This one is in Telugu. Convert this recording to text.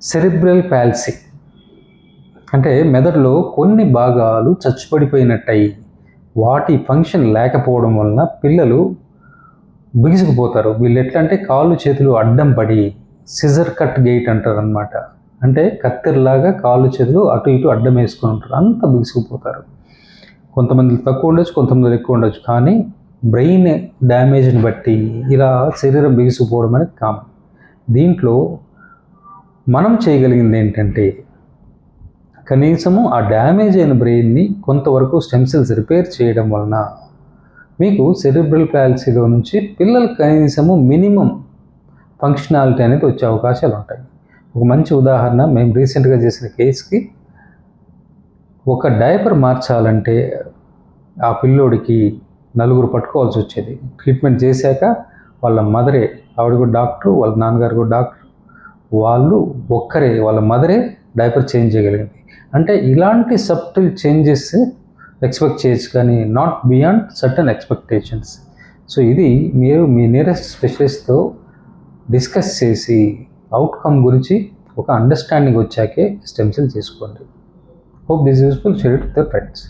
సెరిబ్రల్ పాల్సీ అంటే మెదడులో కొన్ని భాగాలు చచ్చుపడిపోయినట్టయి వాటి ఫంక్షన్ లేకపోవడం వలన పిల్లలు బిగుసుకుపోతారు. వీళ్ళు ఎట్లా అంటే కాళ్ళు చేతులు అడ్డం పడి సిజర్ కట్ గెయిట్ అంటారు అనమాట. అంటే కత్తెరలాగా కాళ్ళు చేతులు అటు ఇటు అడ్డం వేసుకొని ఉంటారు. అంత బిగుసుకుపోతారు. కొంతమంది తక్కువ ఉండొచ్చు, కొంతమంది ఎక్కువ ఉండొచ్చు. కానీ బ్రెయిన్ డ్యామేజ్ని బట్టి ఇలా శరీరం బిగుసుకుపోవడం అనేది కామన్. దీంట్లో మనం చేయగలిగింది ఏంటంటే కనీసము ఆ డ్యామేజ్ అయిన బ్రెయిన్ని కొంతవరకు స్టెమ్ సెల్స్ రిపేర్ చేయడం వలన మీకు సెరిబ్రల్ పాల్సీలో నుంచి పిల్లలు కనీసము మినిమం ఫంక్షనాలిటీ అనేది వచ్చే అవకాశాలు ఉంటాయి. ఒక మంచి ఉదాహరణ, మేము రీసెంట్గా చేసిన కేసుకి ఒక డైపర్ మార్చాలంటే ఆ పిల్లోడికి నలుగురు పట్టుకోవాల్సి వచ్చేది. ట్రీట్మెంట్ చేశాక వాళ్ళ మదరే, ఆవిడ కూడా డాక్టరు, వాళ్ళ నాన్నగారు కూడా డాక్టర్, వాళ్ళు ఒక్కరే, వాళ్ళ మదరే డైపర్ చేంజ్ చేయగలిగింది. అంటే ఇలాంటి సబ్టిల్ చేంజెస్ ఎక్స్పెక్ట్ చేయొచ్చు, కానీ not beyond certain expectations. So ఇది మీరు మీ నియరెస్ట్ స్పెషలిస్ట్తో డిస్కస్ చేసి అవుట్కమ్ గురించి ఒక అండర్స్టాండింగ్ వచ్చాకే స్టెమ్ సెల్ చేసుకోండి. Hope this useful. Share it with your friends.